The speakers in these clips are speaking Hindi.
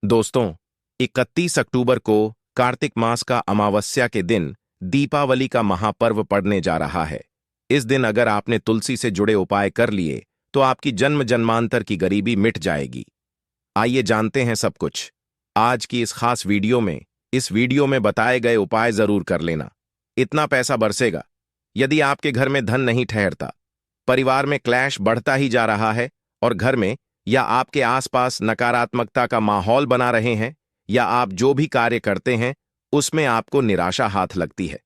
दोस्तों, 31 अक्टूबर को कार्तिक मास का अमावस्या के दिन दीपावली का महापर्व पड़ने जा रहा है। इस दिन अगर आपने तुलसी से जुड़े उपाय कर लिए तो आपकी जन्म जन्मांतर की गरीबी मिट जाएगी। आइए जानते हैं सब कुछ आज की इस खास वीडियो में। इस वीडियो में बताए गए उपाय जरूर कर लेना, इतना पैसा बरसेगा। यदि आपके घर में धन नहीं ठहरता, परिवार में क्लैश बढ़ता ही जा रहा है और घर में या आपके आसपास नकारात्मकता का माहौल बना रहे हैं, या आप जो भी कार्य करते हैं उसमें आपको निराशा हाथ लगती है,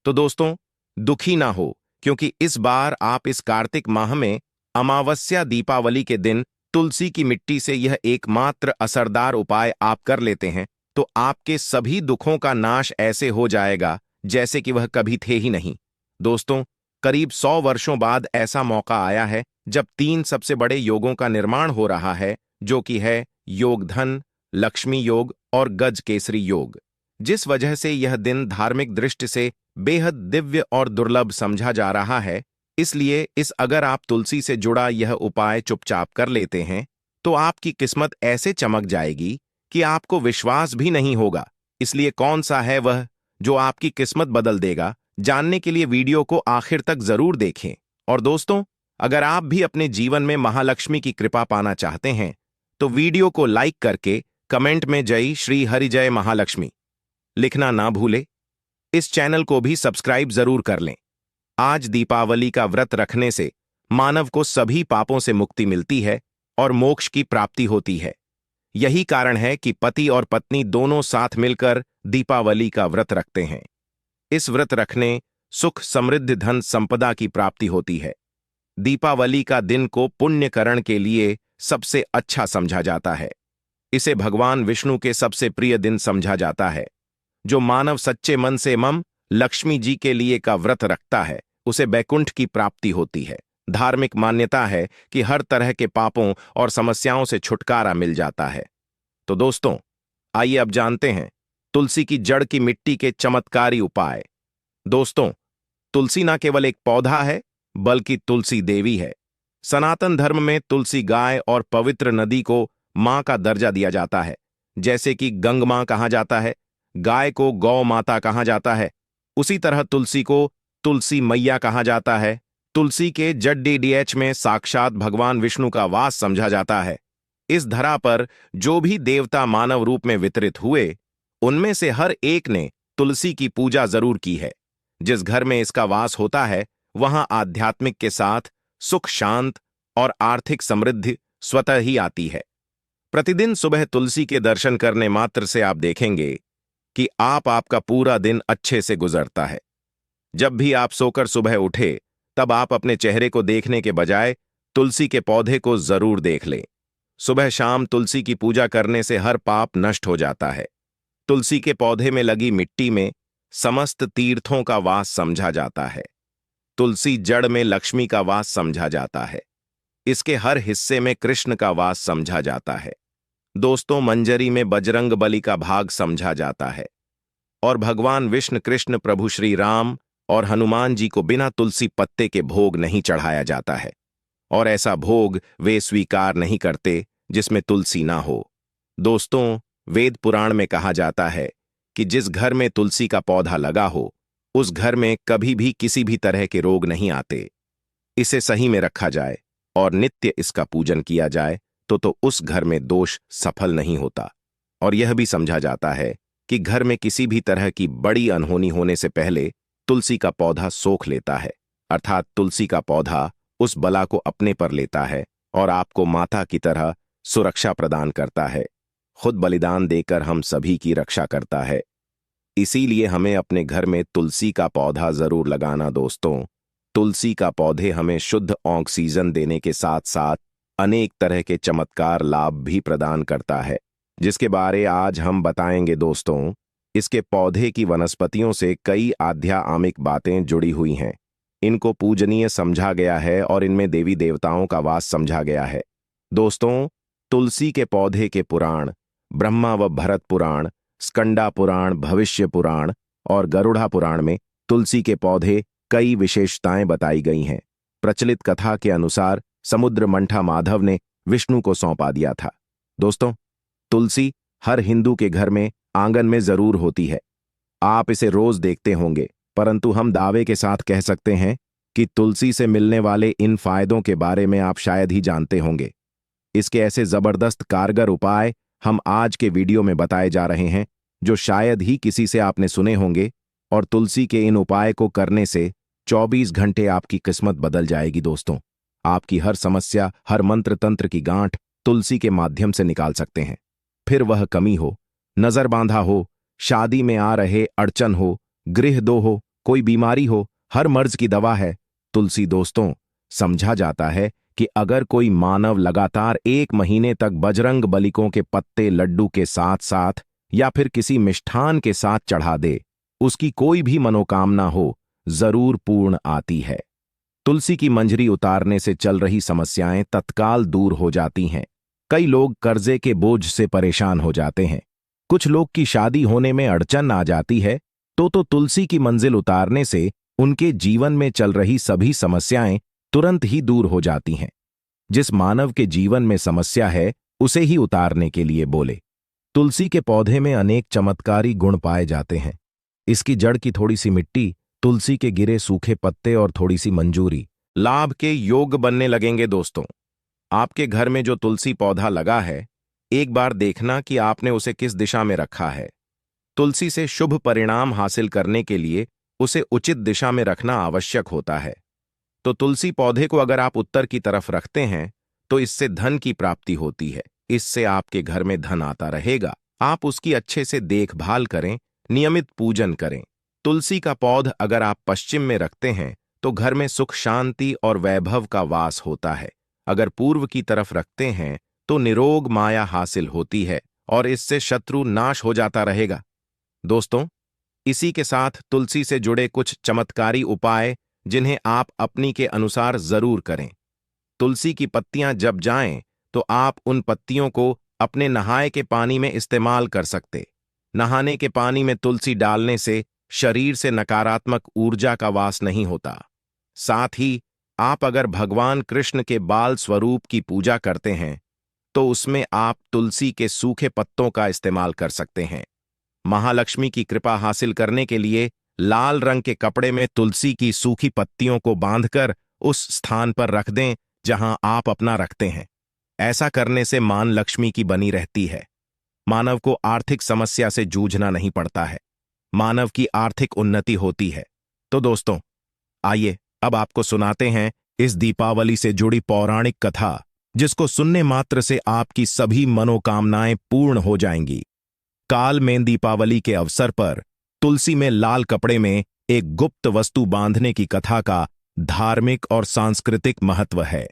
तो दोस्तों दुखी ना हो, क्योंकि इस बार आप इस कार्तिक माह में अमावस्या दीपावली के दिन तुलसी की मिट्टी से यह एकमात्र असरदार उपाय आप कर लेते हैं तो आपके सभी दुखों का नाश ऐसे हो जाएगा जैसे कि वह कभी थे ही नहीं। दोस्तों, करीब 100 वर्षों बाद ऐसा मौका आया है जब 3 सबसे बड़े योगों का निर्माण हो रहा है, जो कि है योग धन, लक्ष्मी योग और गज केसरी योग, जिस वजह से यह दिन धार्मिक दृष्टि से बेहद दिव्य और दुर्लभ समझा जा रहा है। इसलिए अगर आप तुलसी से जुड़ा यह उपाय चुपचाप कर लेते हैं तो आपकी किस्मत ऐसे चमक जाएगी कि आपको विश्वास भी नहीं होगा। इसलिए कौन सा है वह जो आपकी किस्मत बदल देगा, जानने के लिए वीडियो को आखिर तक जरूर देखें। और दोस्तों, अगर आप भी अपने जीवन में महालक्ष्मी की कृपा पाना चाहते हैं तो वीडियो को लाइक करके कमेंट में जय श्री हरि जय महालक्ष्मी लिखना ना भूले। इस चैनल को भी सब्सक्राइब जरूर कर लें। आज दीपावली का व्रत रखने से मानव को सभी पापों से मुक्ति मिलती है और मोक्ष की प्राप्ति होती है। यही कारण है कि पति और पत्नी दोनों साथ मिलकर दीपावली का व्रत रखते हैं। इस व्रत रखने सुख, समृद्धि, धन, संपदा की प्राप्ति होती है। दीपावली का दिन को पुण्यकरण के लिए सबसे अच्छा समझा जाता है। इसे भगवान विष्णु के सबसे प्रिय दिन समझा जाता है। जो मानव सच्चे मन से मम लक्ष्मी जी के लिए का व्रत रखता है उसे बैकुंठ की प्राप्ति होती है। धार्मिक मान्यता है कि हर तरह के पापों और समस्याओं से छुटकारा मिल जाता है। तो दोस्तों, आइए अब जानते हैं तुलसी की जड़ की मिट्टी के चमत्कारी उपाय। दोस्तों, तुलसी न केवल एक पौधा है बल्कि तुलसी देवी है। सनातन धर्म में तुलसी गाय और पवित्र नदी को मां का दर्जा दिया जाता है। जैसे कि गंग मां कहा जाता है, गाय को गौ माता कहा जाता है, उसी तरह तुलसी को तुलसी मैया कहा जाता है। तुलसी के जड़ डीडीएच में साक्षात भगवान विष्णु का वास समझा जाता है। इस धरा पर जो भी देवता मानव रूप में वितरित हुए, उनमें से हर एक ने तुलसी की पूजा जरूर की है। जिस घर में इसका वास होता है वहां आध्यात्मिक के साथ सुख, शांत और आर्थिक समृद्धि स्वतः ही आती है। प्रतिदिन सुबह तुलसी के दर्शन करने मात्र से आप देखेंगे कि आपका पूरा दिन अच्छे से गुजरता है। जब भी आप सोकर सुबह उठे तब आप अपने चेहरे को देखने के बजाय तुलसी के पौधे को जरूर देख लें। सुबह शाम तुलसी की पूजा करने से हर पाप नष्ट हो जाता है। तुलसी के पौधे में लगी मिट्टी में समस्त तीर्थों का वास समझा जाता है। तुलसी जड़ में लक्ष्मी का वास समझा जाता है। इसके हर हिस्से में कृष्ण का वास समझा जाता है। दोस्तों, मंजरी में बजरंग बली का भाग समझा जाता है। और भगवान विष्णु, कृष्ण, प्रभु श्री राम और हनुमान जी को बिना तुलसी पत्ते के भोग नहीं चढ़ाया जाता है। और ऐसा भोग वे स्वीकार नहीं करते जिसमें तुलसी ना हो। दोस्तों, वेद पुराण में कहा जाता है कि जिस घर में तुलसी का पौधा लगा हो उस घर में कभी भी किसी भी तरह के रोग नहीं आते। इसे सही में रखा जाए और नित्य इसका पूजन किया जाए तो उस घर में दोष सफल नहीं होता। और यह भी समझा जाता है कि घर में किसी भी तरह की बड़ी अनहोनी होने से पहले तुलसी का पौधा सोख लेता है, अर्थात तुलसी का पौधा उस बला को अपने पर लेता है और आपको माता की तरह सुरक्षा प्रदान करता है। खुद बलिदान देकर हम सभी की रक्षा करता है। इसीलिए हमें अपने घर में तुलसी का पौधा जरूर लगाना। दोस्तों, तुलसी का पौधे हमें शुद्ध ऑक्सीजन देने के साथ साथ अनेक तरह के चमत्कार लाभ भी प्रदान करता है, जिसके बारे आज हम बताएंगे। दोस्तों, इसके पौधे की वनस्पतियों से कई आध्यात्मिक बातें जुड़ी हुई हैं। इनको पूजनीय समझा गया है और इनमें देवी देवताओं का वास समझा गया है। दोस्तों, तुलसी के पौधे के पुराण ब्रह्मा व भरत पुराण, स्कंदा पुराण, भविष्य पुराण और गरुड़ा पुराण में तुलसी के पौधे कई विशेषताएं बताई गई हैं। प्रचलित कथा के अनुसार समुद्र मंथा माधव ने विष्णु को सौंपा दिया था। दोस्तों, तुलसी हर हिंदू के घर में आंगन में जरूर होती है। आप इसे रोज देखते होंगे, परंतु हम दावे के साथ कह सकते हैं कि तुलसी से मिलने वाले इन फायदों के बारे में आप शायद ही जानते होंगे। इसके ऐसे जबरदस्त कारगर उपाय हम आज के वीडियो में बताए जा रहे हैं, जो शायद ही किसी से आपने सुने होंगे। और तुलसी के इन उपाय को करने से 24 घंटे आपकी किस्मत बदल जाएगी दोस्तों। आपकी हर समस्या, हर मंत्र तंत्र की गांठ तुलसी के माध्यम से निकाल सकते हैं। फिर वह कमी हो, नजर बांधा हो, शादी में आ रहे अड़चन हो, गृह दो हो, कोई बीमारी हो, हर मर्ज की दवा है तुलसी दोस्तों। समझा जाता है कि अगर कोई मानव लगातार 1 महीने तक बजरंग बलिकों के पत्ते लड्डू के साथ साथ या फिर किसी मिष्ठान के साथ चढ़ा दे, उसकी कोई भी मनोकामना हो जरूर पूर्ण आती है। तुलसी की मंजरी उतारने से चल रही समस्याएं तत्काल दूर हो जाती हैं। कई लोग कर्जे के बोझ से परेशान हो जाते हैं, कुछ लोग की शादी होने में अड़चन आ जाती है, तो तुलसी की मंजिल उतारने से उनके जीवन में चल रही सभी समस्याएं तुरंत ही दूर हो जाती हैं। जिस मानव के जीवन में समस्या है उसे ही उतारने के लिए बोले। तुलसी के पौधे में अनेक चमत्कारी गुण पाए जाते हैं। इसकी जड़ की थोड़ी सी मिट्टी, तुलसी के गिरे सूखे पत्ते और थोड़ी सी मंजूरी लाभ के योग बनने लगेंगे दोस्तों। आपके घर में जो तुलसी पौधा लगा है, एक बार देखना कि आपने उसे किस दिशा में रखा है। तुलसी से शुभ परिणाम हासिल करने के लिए उसे उचित दिशा में रखना आवश्यक होता है। तो तुलसी पौधे को अगर आप उत्तर की तरफ रखते हैं तो इससे धन की प्राप्ति होती है। इससे आपके घर में धन आता रहेगा। आप उसकी अच्छे से देखभाल करें, नियमित पूजन करें। तुलसी का पौध अगर आप पश्चिम में रखते हैं तो घर में सुख, शांति और वैभव का वास होता है। अगर पूर्व की तरफ रखते हैं तो निरोग माया हासिल होती है और इससे शत्रु नाश हो जाता रहेगा। दोस्तों, इसी के साथ तुलसी से जुड़े कुछ चमत्कारी उपाय जिन्हें आप अपनी के अनुसार जरूर करें। तुलसी की पत्तियां जब जाएं तो आप उन पत्तियों को अपने नहाए के पानी में इस्तेमाल कर सकते। नहाने के पानी में तुलसी डालने से शरीर से नकारात्मक ऊर्जा का वास नहीं होता। साथ ही आप अगर भगवान कृष्ण के बाल स्वरूप की पूजा करते हैं तो उसमें आप तुलसी के सूखे पत्तों का इस्तेमाल कर सकते हैं। महालक्ष्मी की कृपा हासिल करने के लिए लाल रंग के कपड़े में तुलसी की सूखी पत्तियों को बांधकर उस स्थान पर रख दें जहां आप अपना रखते हैं। ऐसा करने से मान लक्ष्मी की बनी रहती है। मानव को आर्थिक समस्या से जूझना नहीं पड़ता है। मानव की आर्थिक उन्नति होती है। तो दोस्तों, आइए अब आपको सुनाते हैं इस दीपावली से जुड़ी पौराणिक कथा, जिसको सुनने मात्र से आपकी सभी मनोकामनाएं पूर्ण हो जाएंगी। काल में दीपावली के अवसर पर तुलसी में लाल कपड़े में एक गुप्त वस्तु बांधने की कथा का धार्मिक और सांस्कृतिक महत्व है।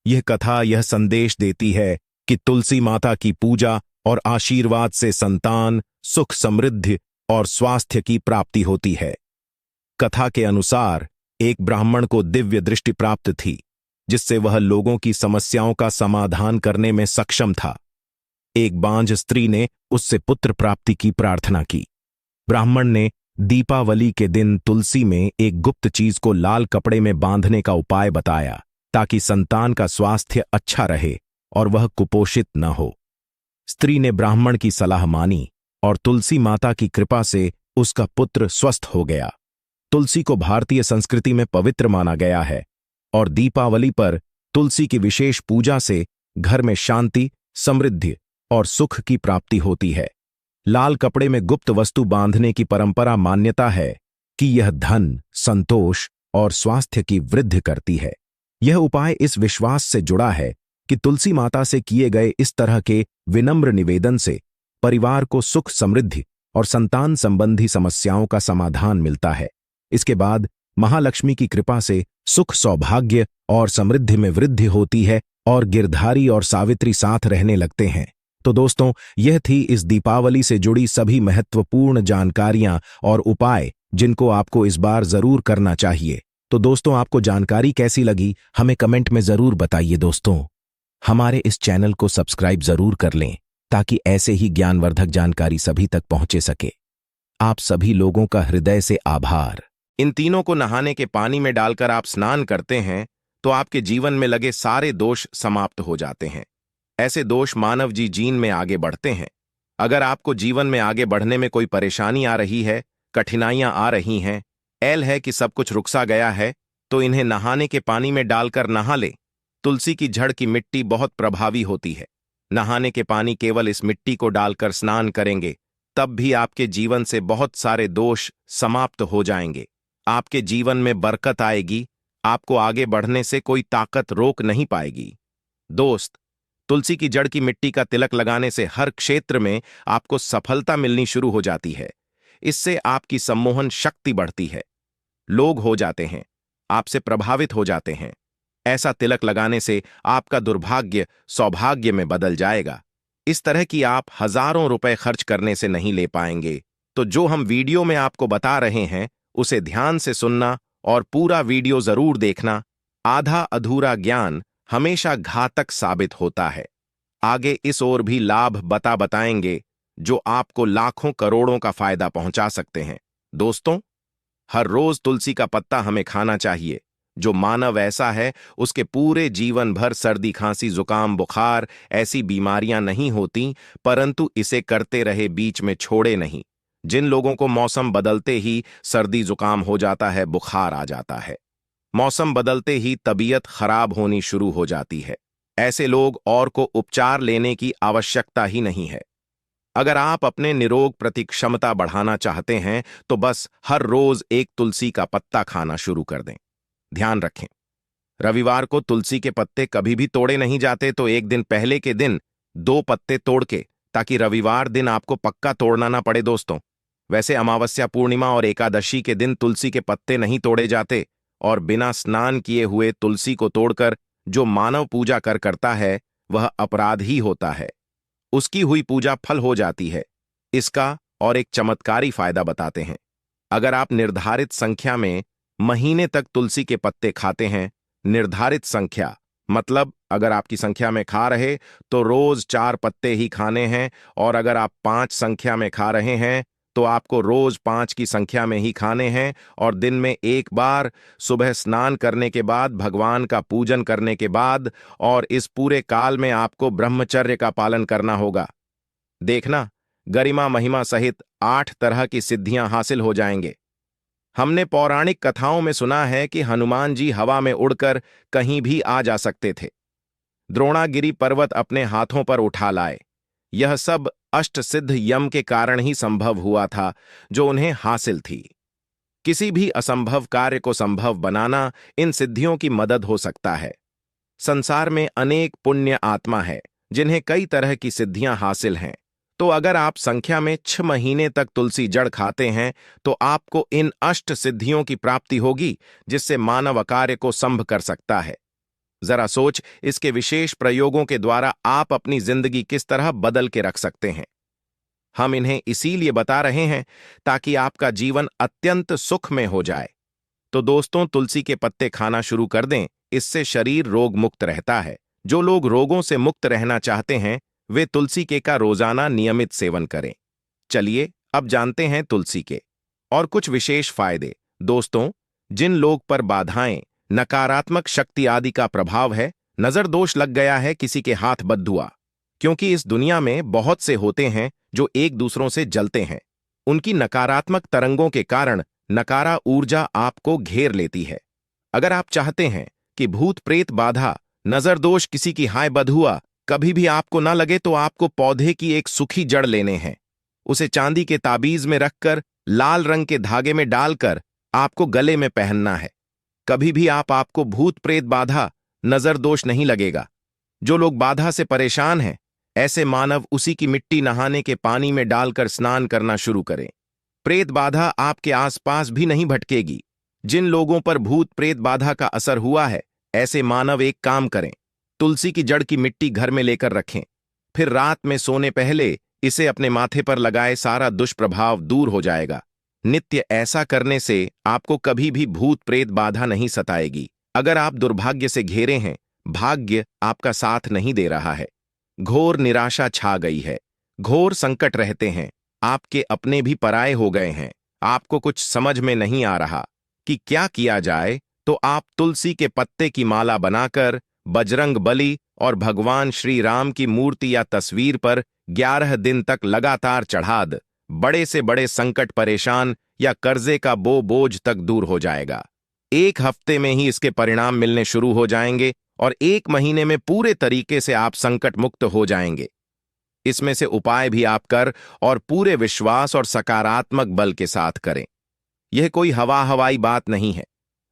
यह कथा यह संदेश देती है कि तुलसी माता की पूजा और आशीर्वाद से संतान, सुख, समृद्धि और स्वास्थ्य की प्राप्ति होती है। कथा के अनुसार एक ब्राह्मण को दिव्य दृष्टि प्राप्त थी, जिससे वह लोगों की समस्याओं का समाधान करने में सक्षम था। एक बांझ स्त्री ने उससे पुत्र प्राप्ति की प्रार्थना की। ब्राह्मण ने दीपावली के दिन तुलसी में एक गुप्त चीज को लाल कपड़े में बांधने का उपाय बताया, ताकि संतान का स्वास्थ्य अच्छा रहे और वह कुपोषित न हो। स्त्री ने ब्राह्मण की सलाह मानी और तुलसी माता की कृपा से उसका पुत्र स्वस्थ हो गया। तुलसी को भारतीय संस्कृति में पवित्र माना गया है और दीपावली पर तुलसी की विशेष पूजा से घर में शांति, समृद्धि और सुख की प्राप्ति होती है। लाल कपड़े में गुप्त वस्तु बांधने की परंपरा मान्यता है कि यह धन, संतोष और स्वास्थ्य की वृद्धि करती है। यह उपाय इस विश्वास से जुड़ा है कि तुलसी माता से किए गए इस तरह के विनम्र निवेदन से परिवार को सुख, समृद्धि और संतान संबंधी समस्याओं का समाधान मिलता है। इसके बाद महालक्ष्मी की कृपा से सुख, सौभाग्य और समृद्धि में वृद्धि होती है और गिरधारी और सावित्री साथ रहने लगते हैं। तो दोस्तों, यह थी इस दीपावली से जुड़ी सभी महत्वपूर्ण जानकारियां और उपाय जिनको आपको इस बार जरूर करना चाहिए। तो दोस्तों, आपको जानकारी कैसी लगी हमें कमेंट में जरूर बताइए। दोस्तों, हमारे इस चैनल को सब्सक्राइब जरूर कर लें ताकि ऐसे ही ज्ञानवर्धक जानकारी सभी तक पहुंचे सके। आप सभी लोगों का हृदय से आभार। इन तीनों को नहाने के पानी में डालकर आप स्नान करते हैं तो आपके जीवन में लगे सारे दोष समाप्त हो जाते हैं। ऐसे दोष मानव जीन में आगे बढ़ते हैं। अगर आपको जीवन में आगे बढ़ने में कोई परेशानी आ रही है, कठिनाइयां आ रही हैं, ऐल है कि सब कुछ रुकसा गया है, तो इन्हें नहाने के पानी में डालकर नहा ले। तुलसी की जड़ की मिट्टी बहुत प्रभावी होती है। नहाने के पानी केवल इस मिट्टी को डालकर स्नान करेंगे, तब भी आपके जीवन से बहुत सारे दोष समाप्त हो जाएंगे। आपके जीवन में बरकत आएगी। आपको आगे बढ़ने से कोई ताकत रोक नहीं पाएगी। दोस्त, तुलसी की जड़ की मिट्टी का तिलक लगाने से हर क्षेत्र में आपको सफलता मिलनी शुरू हो जाती है। इससे आपकी सम्मोहन शक्ति बढ़ती है। लोग हो जाते हैं, आपसे प्रभावित हो जाते हैं। ऐसा तिलक लगाने से आपका दुर्भाग्य सौभाग्य में बदल जाएगा। इस तरह की आप हजारों रुपए खर्च करने से नहीं ले पाएंगे। तो जो हम वीडियो में आपको बता रहे हैं उसे ध्यान से सुनना और पूरा वीडियो जरूर देखना। आधा अधूरा ज्ञान हमेशा घातक साबित होता है। आगे इस ओर भी लाभ बताएंगे जो आपको लाखों करोड़ों का फायदा पहुंचा सकते हैं। दोस्तों, हर रोज तुलसी का पत्ता हमें खाना चाहिए। जो मानव ऐसा है उसके पूरे जीवन भर सर्दी खांसी जुकाम बुखार ऐसी बीमारियां नहीं होती, परंतु इसे करते रहे, बीच में छोड़े नहीं। जिन लोगों को मौसम बदलते ही सर्दी जुकाम हो जाता है, बुखार आ जाता है, मौसम बदलते ही तबीयत खराब होनी शुरू हो जाती है, ऐसे लोग और को उपचार लेने की आवश्यकता ही नहीं है। अगर आप अपने निरोग प्रति क्षमता बढ़ाना चाहते हैं तो बस हर रोज एक तुलसी का पत्ता खाना शुरू कर दें। ध्यान रखें, रविवार को तुलसी के पत्ते कभी भी तोड़े नहीं जाते, तो एक दिन पहले के दिन 2 पत्ते तोड़ के, ताकि रविवार दिन आपको पक्का तोड़ना ना पड़े। दोस्तों, वैसे अमावस्या पूर्णिमा और एकादशी के दिन तुलसी के पत्ते नहीं तोड़े जाते, और बिना स्नान किए हुए तुलसी को तोड़कर जो मानव पूजा करता है वह अपराध ही होता है। उसकी हुई पूजा फल हो जाती है। इसका और एक चमत्कारी फायदा बताते हैं। अगर आप निर्धारित संख्या में महीने तक तुलसी के पत्ते खाते हैं, निर्धारित संख्या मतलब अगर आपकी संख्या में खा रहे तो रोज 4 पत्ते ही खाने हैं, और अगर आप 5 संख्या में खा रहे हैं तो आपको रोज 5 की संख्या में ही खाने हैं, और दिन में एक बार सुबह स्नान करने के बाद, भगवान का पूजन करने के बाद, और इस पूरे काल में आपको ब्रह्मचर्य का पालन करना होगा। देखना, गरिमा महिमा सहित 8 तरह की सिद्धियां हासिल हो जाएंगे। हमने पौराणिक कथाओं में सुना है कि हनुमान जी हवा में उड़कर कहीं भी आ जा सकते थे। द्रोणागिरी पर्वत अपने हाथों पर उठा लाए। यह सब अष्टसिद्ध यम के कारण ही संभव हुआ था, जो उन्हें हासिल थी। किसी भी असंभव कार्य को संभव बनाना इन सिद्धियों की मदद हो सकता है। संसार में अनेक पुण्य आत्मा है जिन्हें कई तरह की सिद्धियां हासिल हैं। तो अगर आप संख्या में 6 महीने तक तुलसी जड़ खाते हैं तो आपको इन अष्ट सिद्धियों की प्राप्ति होगी, जिससे मानव कार्य को संभ कर सकता है। जरा सोच, इसके विशेष प्रयोगों के द्वारा आप अपनी जिंदगी किस तरह बदल के रख सकते हैं। हम इन्हें इसीलिए बता रहे हैं ताकि आपका जीवन अत्यंत सुख में हो जाए। तो दोस्तों, तुलसी के पत्ते खाना शुरू कर दें। इससे शरीर रोग मुक्त रहता है। जो लोग रोगों से मुक्त रहना चाहते हैं वे तुलसी के का रोजाना नियमित सेवन करें। चलिए अब जानते हैं तुलसी के और कुछ विशेष फायदे। दोस्तों, जिन लोग पर बाधाएं, नकारात्मक शक्ति आदि का प्रभाव है, नजर दोष लग गया है, किसी के हाथ बद्दुआ, क्योंकि इस दुनिया में बहुत से होते हैं जो एक दूसरों से जलते हैं। उनकी नकारात्मक तरंगों के कारण नकारा ऊर्जा आपको घेर लेती है। अगर आप चाहते हैं कि भूत प्रेत बाधा, नजर दोष, किसी की हाय बदहुआ कभी भी आपको ना लगे, तो आपको पौधे की एक सूखी जड़ लेने हैं। उसे चांदी के ताबीज में रखकर लाल रंग के धागे में डालकर आपको गले में पहनना है। कभी भी आपको भूत प्रेत बाधा, नजर दोष नहीं लगेगा। जो लोग बाधा से परेशान हैं, ऐसे मानव उसी की मिट्टी नहाने के पानी में डालकर स्नान करना शुरू करें। प्रेत बाधा आपके आसपास भी नहीं भटकेगी। जिन लोगों पर भूत प्रेत बाधा का असर हुआ है, ऐसे मानव एक काम करें, तुलसी की जड़ की मिट्टी घर में लेकर रखें, फिर रात में सोने पहले इसे अपने माथे पर लगाए, सारा दुष्प्रभाव दूर हो जाएगा। नित्य ऐसा करने से आपको कभी भी भूत प्रेत बाधा नहीं सताएगी। अगर आप दुर्भाग्य से घेरे हैं, भाग्य आपका साथ नहीं दे रहा है, घोर निराशा छा गई है, घोर संकट रहते हैं, आपके अपने भी पराये हो गए हैं, आपको कुछ समझ में नहीं आ रहा कि क्या किया जाए, तो आप तुलसी के पत्ते की माला बनाकर बजरंग बली और भगवान श्री राम की मूर्ति या तस्वीर पर 11 दिन तक लगातार चढ़ा द। बड़े से बड़े संकट, परेशान या कर्जे का बोझ तक दूर हो जाएगा। 1 हफ्ते में ही इसके परिणाम मिलने शुरू हो जाएंगे और 1 महीने में पूरे तरीके से आप संकट मुक्त हो जाएंगे। इसमें से उपाय भी आप कर और पूरे विश्वास और सकारात्मक बल के साथ करें। यह कोई हवाई बात नहीं है,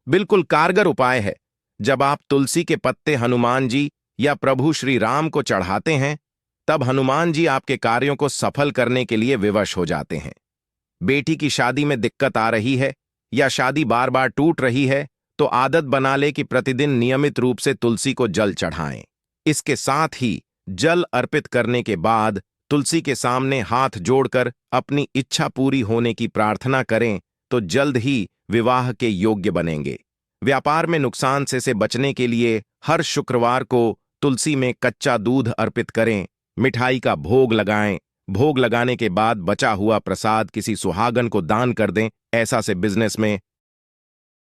बिल्कुल कारगर उपाय है। जब आप तुलसी के पत्ते हनुमान जी या प्रभु श्री राम को चढ़ाते हैं, तब हनुमान जी आपके कार्यों को सफल करने के लिए विवश हो जाते हैं। बेटी की शादी में दिक्कत आ रही है या शादी बार बार टूट रही है, तो आदत बना ले कि प्रतिदिन नियमित रूप से तुलसी को जल चढ़ाएं। इसके साथ ही जल अर्पित करने के बाद तुलसी के सामने हाथ जोड़कर अपनी इच्छा पूरी होने की प्रार्थना करें, तो जल्द ही विवाह के योग्य बनेंगे। व्यापार में नुकसान से बचने के लिए हर शुक्रवार को तुलसी में कच्चा दूध अर्पित करें, मिठाई का भोग लगाएं। भोग लगाने के बाद बचा हुआ प्रसाद किसी सुहागन को दान कर दें। ऐसा से बिजनेस में